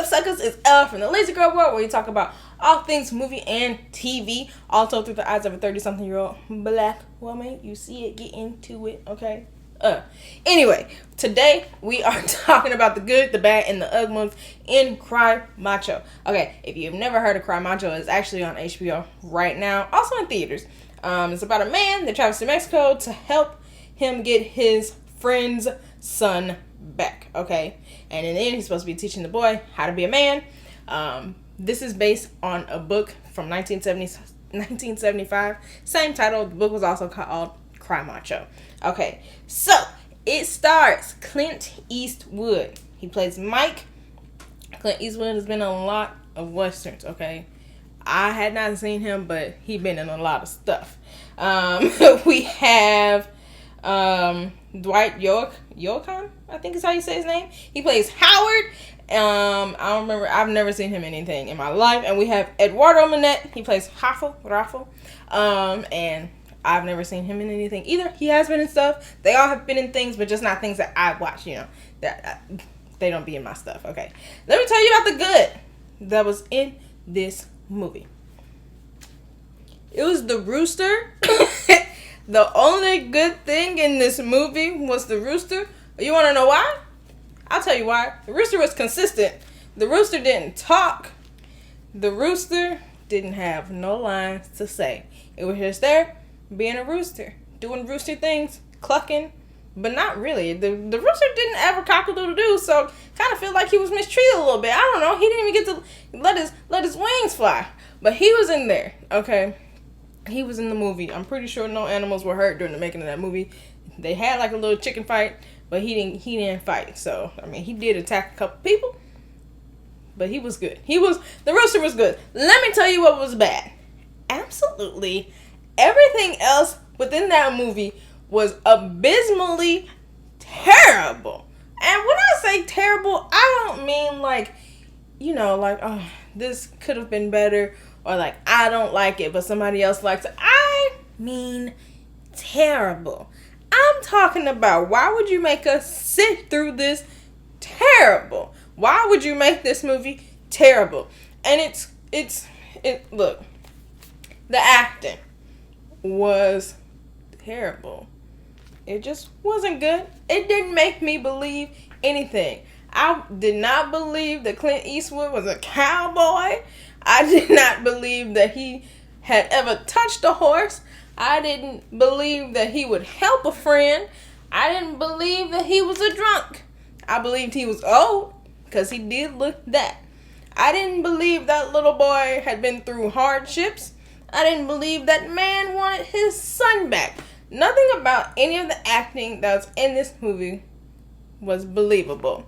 up, suckers? It's Elle from the Lazy Girl World, where we talk about all things movie and TV, also through the eyes of a 30-something-year-old black woman. You see it, get into it, okay? Anyway, today we are talking about the good, the bad, and the ugly ones in Cry Macho. Okay, if you've never heard of Cry Macho, it's actually on HBO right now, also in theaters. It's about a man that travels to Mexico to help him get his friend's son back, okay? And in the end, he's supposed to be teaching the boy how to be a man. This is based on a book from 1975. Same title. The book was also called Cry Macho. Okay, so it stars Clint Eastwood. He plays Mike. Clint Eastwood has been in a lot of westerns, okay? I had not seen him, but he's been in a lot of stuff. We have Dwight Yoakam, I think is how you say his name. He plays Howard. I don't remember. I've never seen him in anything in my life. And we have Eduardo Manette. He plays Raffle. And I've never seen him in anything either. He has been in stuff. They all have been in things, but just not things that I watch, you know. They don't be in my stuff, okay? Let me tell you about the good that was in this movie. It was the rooster. The only good thing in this movie was the rooster. You want to know why? I'll tell you why. The rooster was consistent. The rooster didn't talk. The rooster didn't have no lines to say. It was just there, being a rooster, doing rooster things, clucking, but not really. The rooster didn't ever cock-a-doodle-doo, so kind of feel like he was mistreated a little bit. I don't know. He didn't even get to let his wings fly. But he was in there, okay? He was in the movie. I'm pretty sure no animals were hurt during the making of that movie. They had like a little chicken fight, but he didn't fight. So, I mean, he did attack a couple people, but he was good. The rooster was good. Let me tell you what was bad. Absolutely everything else within that movie was abysmally terrible. And when I say terrible, I don't mean like, you know, like, oh, this could have been better, or like, I don't like it, but somebody else likes it. I mean terrible. I'm talking about, why would you make us sit through this terrible? Why would you make this movie terrible? And look, the acting was terrible. It just wasn't good. It didn't make me believe anything. I did not believe that Clint Eastwood was a cowboy. I did not believe that he had ever touched a horse. I didn't believe that he would help a friend. I didn't believe that he was a drunk. I believed he was old, because he did look that. I didn't believe that little boy had been through hardships. I didn't believe that man wanted his son back. Nothing about any of the acting that was in this movie was believable.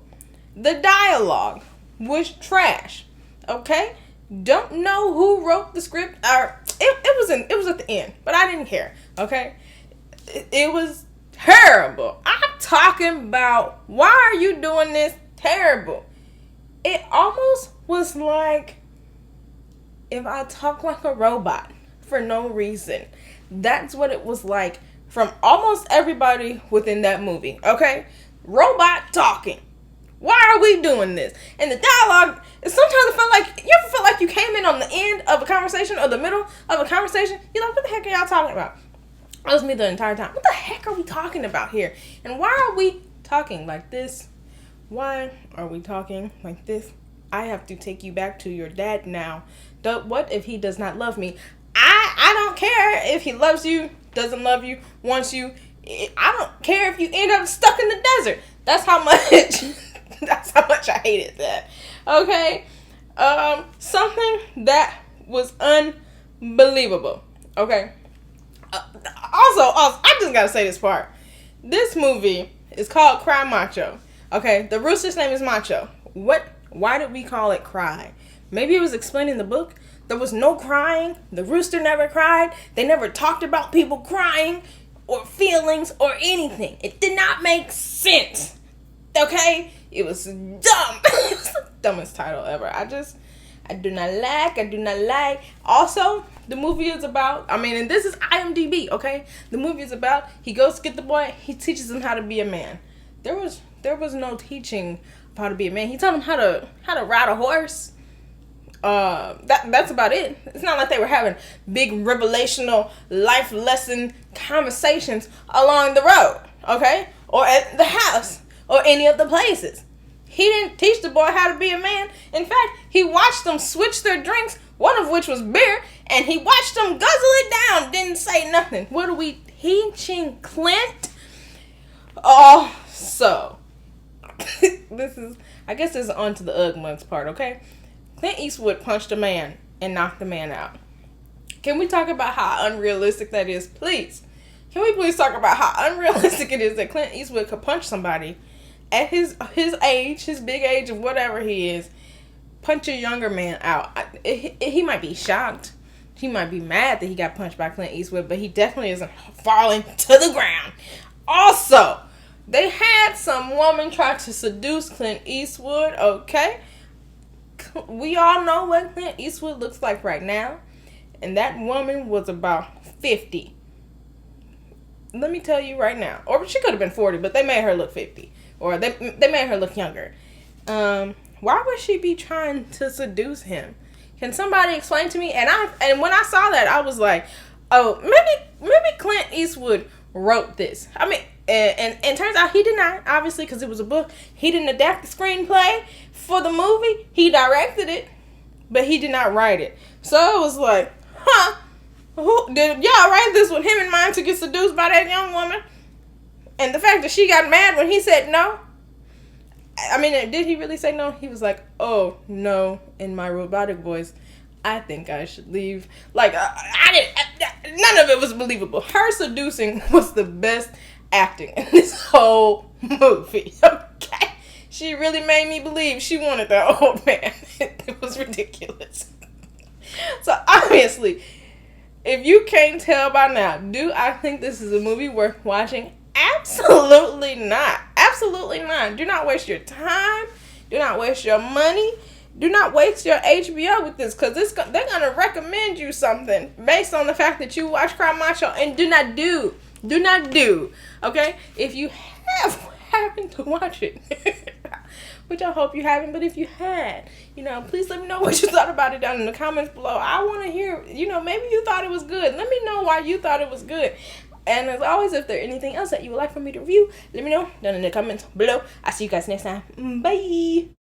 The dialogue was trash, okay? Don't know who wrote the script. It was at the end, but I didn't care, okay? It was terrible. I'm talking about, why are you doing this? Terrible. It almost was like if I talk like a robot for no reason. That's what it was like from almost everybody within that movie, okay? Robot talking. Why are we doing this? And the dialogue, sometimes it felt like, you ever feel like you came in on the end of a conversation or the middle of a conversation? You're like, what the heck are y'all talking about? That was me the entire time. What the heck are we talking about here? And why are we talking like this? Why are we talking like this? I have to take you back to your dad now. What if he does not love me? I don't care if he loves you, doesn't love you, wants you. I don't care if you end up stuck in the desert. That's how much I hated that. Okay? Something that was unbelievable. Okay? Also, I just gotta say this part. This movie is called Cry Macho. Okay? The rooster's name is Macho. Why did we call it Cry? Maybe it was explained in the book. There was no crying. The rooster never cried. They never talked about people crying or feelings or anything. It did not make sense. Okay? It was dumb. It was the dumbest title ever. I do not like. Also, the movie is about, and this is IMDb, okay? The movie is about, he goes to get the boy, he teaches him how to be a man. There was no teaching how to be a man. He told him how to ride a horse. That's about it. It's not like they were having big revelational life lesson conversations along the road, okay, or at the house or any of the places. He didn't teach the boy how to be a man. In fact, he watched them switch their drinks, one of which was beer, and he watched them guzzle it down. Didn't say nothing. What are we teaching Clint? Oh, so I guess this is on to the Ugg Mugs part, okay? Clint Eastwood punched a man and knocked the man out. Can we talk about how unrealistic that is, please? Can we please talk about how unrealistic it is that Clint Eastwood could punch somebody at his age, his big age of whatever he is, punch a younger man out? He might be shocked. He might be mad that he got punched by Clint Eastwood, but he definitely isn't falling to the ground. Also, they had some woman try to seduce Clint Eastwood, okay? We all know what Clint Eastwood looks like right now. And that woman was about 50. Let me tell you right now. Or she could have been 40, but they made her look 50. Or they made her look younger. Why would she be trying to seduce him? Can somebody explain to me? And when I saw that, I was like, oh, maybe Clint Eastwood wrote this. I mean, and turns out he did not, obviously, because it was a book. He didn't adapt the screenplay for the movie. He directed it, but he did not write it. So it was like, did y'all write this with him in mind to get seduced by that young woman? And the fact that she got mad when he said no. I mean, did he really say no? He was like, oh, no, in my robotic voice, I think I should leave. Like, none of it was believable. Her seducing was the best acting in this whole movie, okay? She really made me believe she wanted that old man. It was ridiculous. So, obviously, if you can't tell by now, do I think this is a movie worth watching? Absolutely not. Absolutely not. Do not waste your time. Do not waste your money. Do not waste your HBO with this, because they're going to recommend you something based on the fact that you watch Cry Macho, and do not do, okay? If you happened to watch it, which I hope you haven't, but if you had, please let me know what you thought about it down in the comments below. I want to hear, maybe you thought it was good. Let me know why you thought it was good. And as always, if there's anything else that you would like for me to review, let me know down in the comments below. I'll see you guys next time. Bye.